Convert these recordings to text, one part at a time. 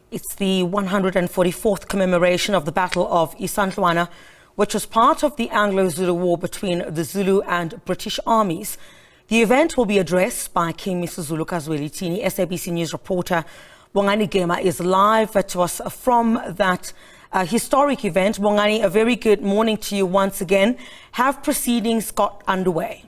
It's the 144th commemoration of the Battle of Isandlwana, which was part of the Anglo-Zulu War between the Zulu and British armies. The event will be addressed by King Misuzulu kaZwelithini. SABC News reporter Bongani Gema is live to us from that historic event. Bongani, a very good morning to you once again. Have proceedings got underway?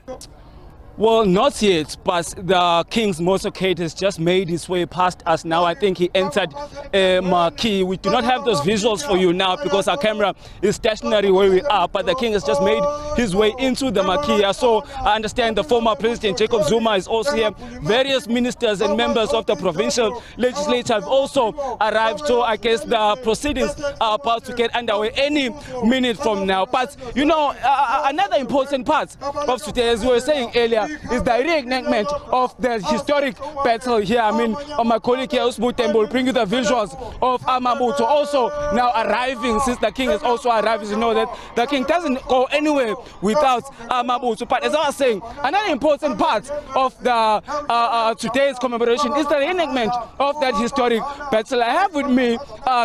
Well, not yet, but the King's motorcade has just made his way past us now. I think he entered a marquee. We do not have those visuals for you now because our camera is stationary where we are, but the King has just made his way into the marquee. So I understand the former President Jacob Zuma is also here. Various ministers and members of the provincial legislature have also arrived. So I guess the proceedings are about to get underway any minute from now. But, you know, another important part of today, as we were saying earlier, is the reenactment of the historic battle here. I mean, my colleague here, Usbutembo, will bring you the visuals of AmaZulu also now arriving, since the King has also arrived. You know that the King doesn't go anywhere without AmaZulu. But as I was saying, another important part of the today's commemoration is the reenactment of that historic battle. I have with me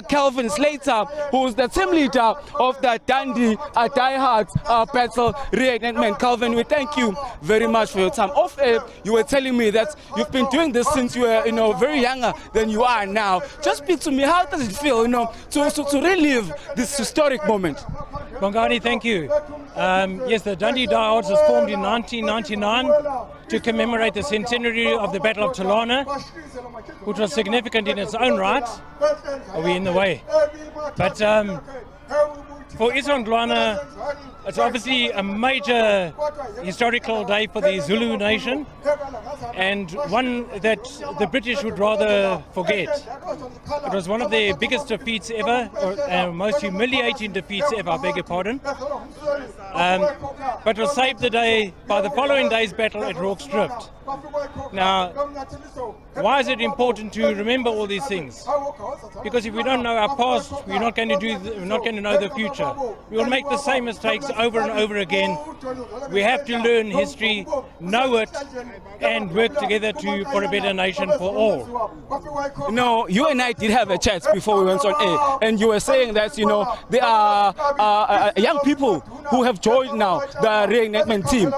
Calvin Slater, who's the team leader of the Dundee Die-Hard battle reenactment. Calvin, we thank you very much for your time. Off air, you were telling me that you've been doing this since you were, very younger than you are now. Just speak to me. How does it feel, to relive this historic moment? Bongani, thank you. Yes, the Dundee Die-Hards was formed in 1999 to commemorate the centenary of the Battle of Isandlwana, which was significant in its own right. Are we in the way? But for Isandlwana, it's obviously a major historical day for the Zulu nation, and one that the British would rather forget. It was one of their biggest defeats ever, or most humiliating defeats ever, I beg your pardon. But was saved the day by the following day's battle at Rorke's Drift. Now, why is it important to remember all these things? Because if we don't know our past, we're not going to know the future. We will make the same mistakes over and over again. We have to learn history, know it, and work together for a better nation for all. You and I did have a chat before we went on air, and you were saying that, there are young people who have joined now the reenactment team.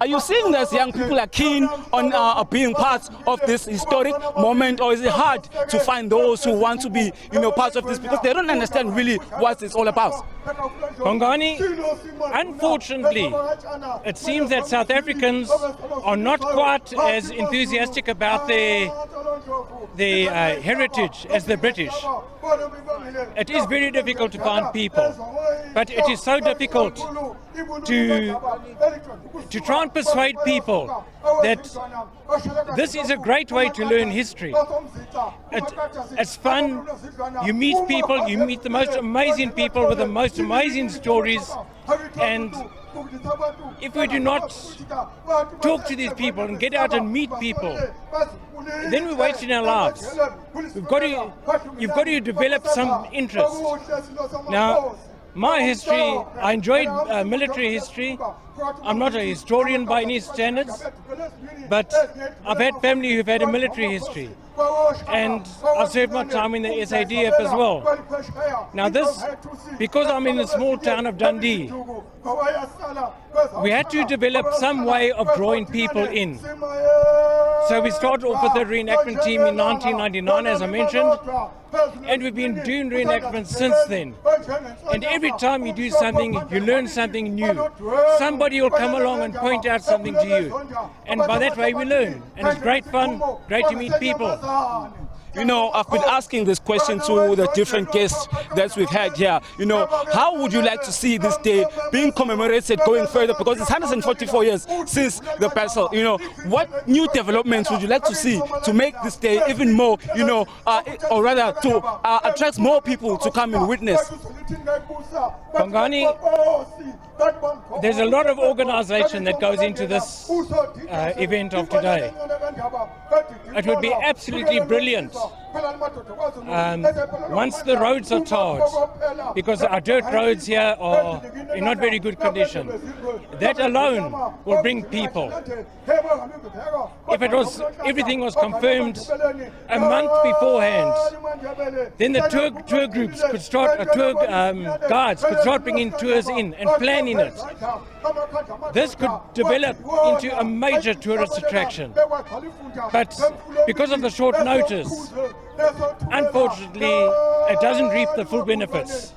Are you seeing that young people are keen on being part of this historic moment, or is it hard to find those who want to be, part of this because they don't understand really what it's all about? Bongani, unfortunately, it seems that South Africans are not quite as enthusiastic about their heritage as the British. It is very difficult to find people, but it is so difficult to try and persuade people that this is a great way to learn history. It's fun. You meet people, you meet the most amazing people with the most amazing stories, and if we do not talk to these people and get out and meet people, then we're wasting our lives. You've got to develop some interest. Now, my history, I enjoyed military history. I'm not a historian by any standards, but I've had family who've had a military history. And I've served my time in the SADF as well. Now this, because I'm in the small town of Dundee, we had to develop some way of drawing people in. So we started off with the reenactment team in 1999, as I mentioned, and we've been doing reenactments since then. And every time you do something, you learn something new. Somebody will come along and point out something to you. And by that way we learn. And it's great fun, great to meet people. I've been asking this question to the different guests that we've had here. How would you like to see this day being commemorated going further? Because it's 144 years since the battle. What new developments would you like to see to make this day even more, or rather to attract more people to come and witness? Bongani, there's a lot of organization that goes into this event of today. It would be absolutely brilliant Once the roads are tarred, because our dirt roads here are in not very good condition, that alone will bring people. If everything was confirmed a month beforehand, then the tour groups could start, guides could start bringing tours in and planning it. This could develop into a major tourist attraction. But because of the short notice, unfortunately, it doesn't reap the full benefits.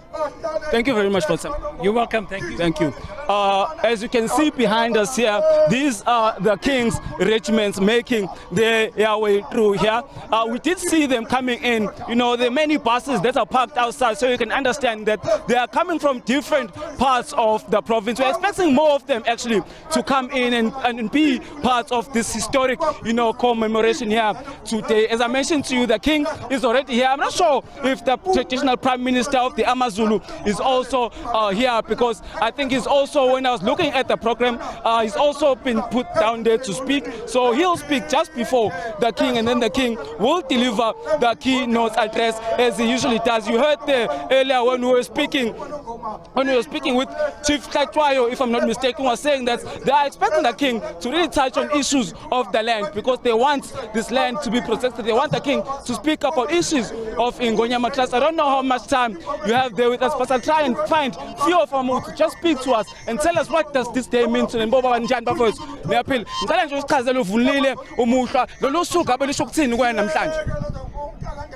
Thank you very much for that. You're welcome. Thank you. Thank you. As you can see behind us here, these are the King's regiments making their way through here. We did see them coming in. You know, there are many buses that are parked outside, so you can understand that they are coming from different parts of the province. We're expecting more of them actually to come in and be part of this historic, you know, commemoration here today. As I mentioned to you, the King is already here. I'm not sure if the traditional Prime Minister of the AmaZulu is also here, because I think he's also, when I was looking at the program, he's also been put down there to speak. So he'll speak just before the King, and then the King will deliver the keynote address as he usually does. You heard there earlier when we were speaking with Chief Katwayo, if I'm not mistaken, was saying that they are expecting the King to really touch on issues of the land, because they want this land to be protected. They want the King to speak about issues of Ingonyama Trust. I don't know how much time you have there with us, but I'll try and find few of them to just speak to us and tell us what does this day mean to them. Boba banjani bafowethu niyaphila, ngicela nje usichazele uvulile umuhlwa lolu suku abelisho ukuthini kwena namhlanje.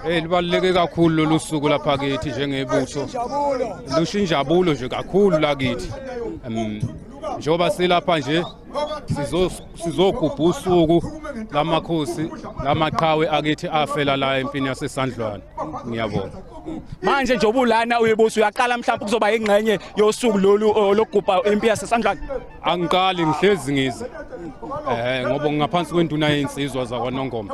Libaluleke kakhulu lolu suku lapha kithi njengebutho. Lusho injabulo nje kakhulu la kithi. Njoba silapha nje sizogubha usuku lamakhosi lamaqhawe akithi afela la empini yaseSandlwana. Ngiyabonga. Manje nje obulana uyebuso uyaqala mhlawumbe kuzoba ingxenye yosuku lolu lokugubha impi yaseSandlwana. Angiqali ngihlezi ngize. Ngoba ngaphansi kwenduna yensizwa zakwaNongoma.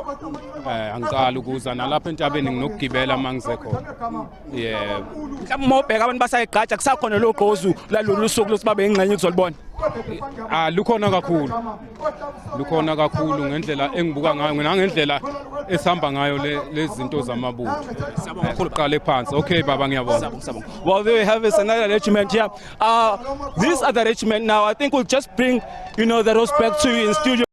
Angiqali ukuza nalapha entabeni nginokugibela mangize khona. Yebo. Mhlawumbe uma ubheka abantu basayigqaja kusakhona lo gqozu lalolu suku losibabe ingxenye kuzolibona. Lukhona kakhulu ngendlela engibuka ngayo nangendlela esihamba ngayo lezi zinto zamabutho. Qale phansi. Okay baba ngiyabonga. Well, there we have is another regiment here. These are the regiment now. I think we'll just bring, you know, the roast back to you in studio.